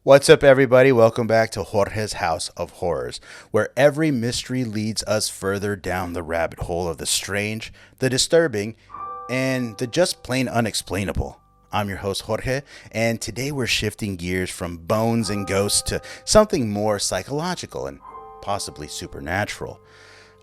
What's up, everybody? Welcome back to Jorge's House of Horrors, where every mystery leads us further down the rabbit hole of the strange, the disturbing, and the just plain unexplainable. I'm your host, Jorge, and today we're shifting gears from bones and ghosts to something more psychological and possibly supernatural.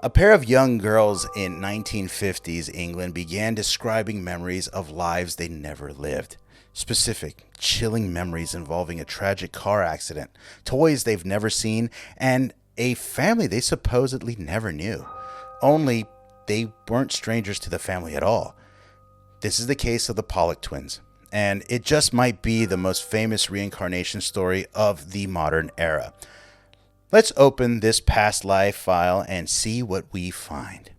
A pair of young girls in 1950s England began describing memories of lives they never lived. Specific, chilling memories involving a tragic car accident, toys they've never seen, and a family they supposedly never knew. Only they weren't strangers to the family at all. This is the case of the Pollock Twins, and it just might be the most famous reincarnation story of the modern era. Let's open this past life file and see what we find.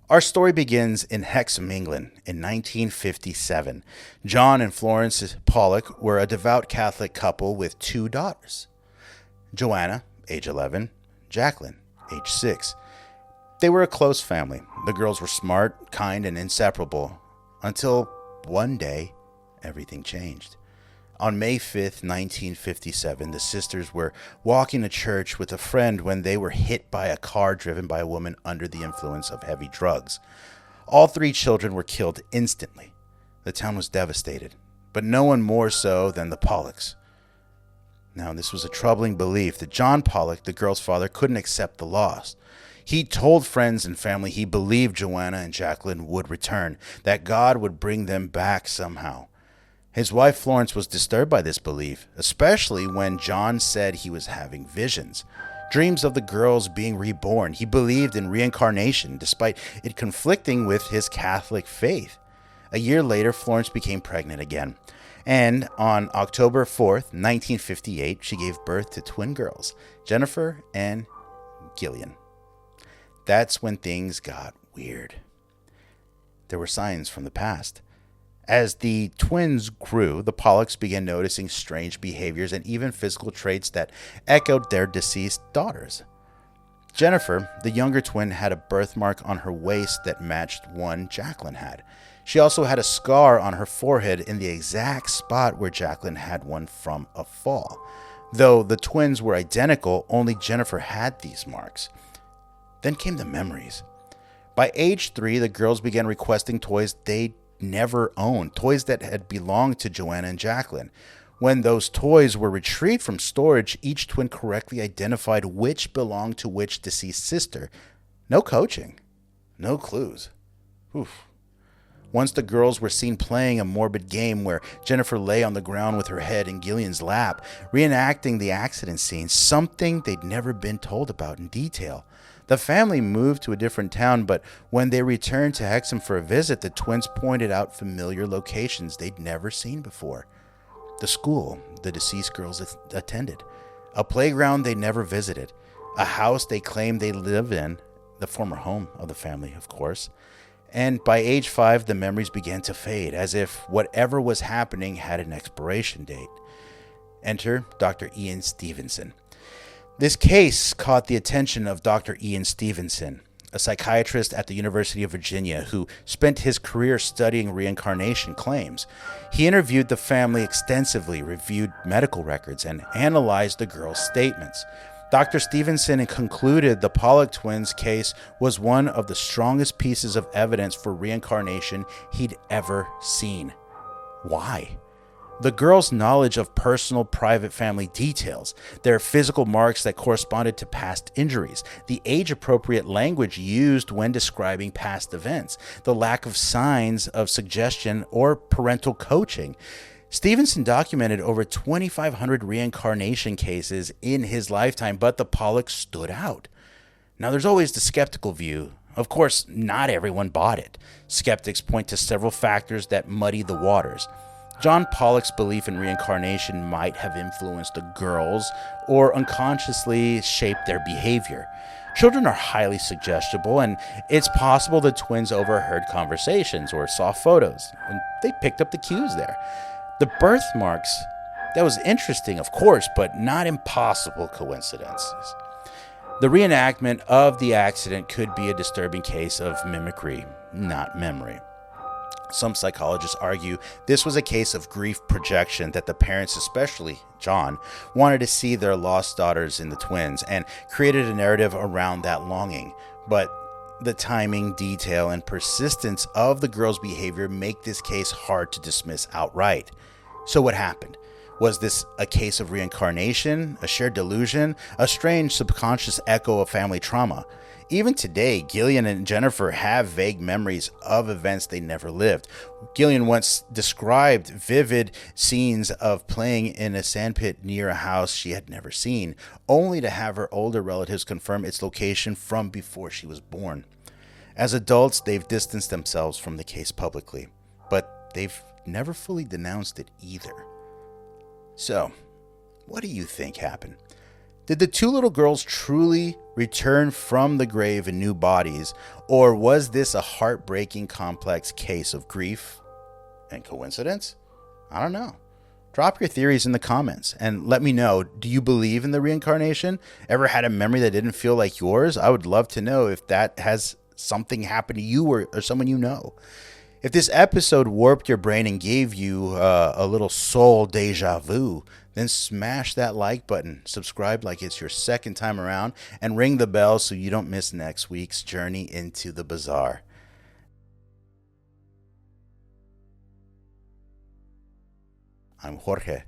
Our story begins in Hexham, England, in 1957. John and Florence Pollock were a devout Catholic couple with two daughters. Joanna, age 11, Jacqueline, age 6. They were a close family. The girls were smart, kind, and inseparable. Until one day, everything changed. On May 5th, 1957, the sisters were walking to church with a friend when they were hit by a car driven by a woman under the influence of heavy drugs. All three children were killed instantly. The town was devastated, but no one more so than the Pollocks. Now, this was a troubling belief that John Pollock, the girl's father, couldn't accept the loss. He told friends and family he believed Joanna and Jacqueline would return, that God would bring them back somehow. His wife Florence was disturbed by this belief, especially when John said he was having visions, dreams of the girls being reborn. He believed in reincarnation, despite it conflicting with his Catholic faith. A year later, Florence became pregnant again, and on October 4th, 1958, she gave birth to twin girls, Jennifer and Gillian. That's when things got weird. There were signs from the past. As the twins grew, the Pollocks began noticing strange behaviors and even physical traits that echoed their deceased daughters. Jennifer, the younger twin, had a birthmark on her waist that matched one Jacqueline had. She also had a scar on her forehead in the exact spot where Jacqueline had one from a fall. Though the twins were identical, only Jennifer had these marks. Then came the memories. By age 3, the girls began requesting toys they never owned, toys that had belonged to Joanna and Jacqueline. When those toys were retrieved from storage, each twin correctly identified which belonged to which deceased sister. No coaching, no clues. Oof. Once the girls were seen playing a morbid game where Jennifer lay on the ground with her head in Gillian's lap, reenacting the accident scene, something they'd never been told about in detail. The family moved to a different town, but when they returned to Hexham for a visit, the twins pointed out familiar locations they'd never seen before. The school the deceased girls attended, a playground they never visited, a house they claimed they lived in, the former home of the family, of course. And by age 5, the memories began to fade, as if whatever was happening had an expiration date. Enter Dr. Ian Stevenson. This case caught the attention of Dr. Ian Stevenson, a psychiatrist at the University of Virginia who spent his career studying reincarnation claims. He interviewed the family extensively, reviewed medical records, and analyzed the girls' statements. Dr. Stevenson concluded the Pollock twins' case was one of the strongest pieces of evidence for reincarnation he'd ever seen. Why? The girls' knowledge of personal, private family details, their physical marks that corresponded to past injuries, the age-appropriate language used when describing past events, the lack of signs of suggestion or parental coaching. Stevenson documented over 2,500 reincarnation cases in his lifetime, but the Pollocks stood out. Now, there's always the skeptical view. Of course, not everyone bought it. Skeptics point to several factors that muddy the waters. John Pollock's belief in reincarnation might have influenced the girls or unconsciously shaped their behavior. Children are highly suggestible, and it's possible the twins overheard conversations or saw photos, and they picked up the cues there. The birthmarks, that was interesting, of course, but not impossible coincidences. The reenactment of the accident could be a disturbing case of mimicry, not memory. Some psychologists argue this was a case of grief projection, that the parents, especially John, wanted to see their lost daughters in the twins and created a narrative around that longing. But the timing, detail, and persistence of the girl's behavior make this case hard to dismiss outright. So what happened? Was this a case of reincarnation, a shared delusion, a strange subconscious echo of family trauma? Even today, Gillian and Jennifer have vague memories of events they never lived. Gillian once described vivid scenes of playing in a sandpit near a house she had never seen, only to have her older relatives confirm its location from before she was born. As adults, they've distanced themselves from the case publicly, but they've never fully denounced it either. So, what do you think happened? Did the two little girls truly return from the grave in new bodies, or was this a heartbreaking, complex case of grief and coincidence? I don't know. Drop your theories in the comments and let me know, do you believe in the reincarnation? Ever had a memory that didn't feel like yours? I would love to know if that has something happen to you or someone you know. If this episode warped your brain and gave you a little soul deja vu, then smash that like button, subscribe like it's your second time around, and ring the bell so you don't miss next week's journey into the bizarre. I'm Jorge,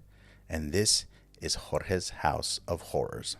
and this is Jorge's House of Horrors.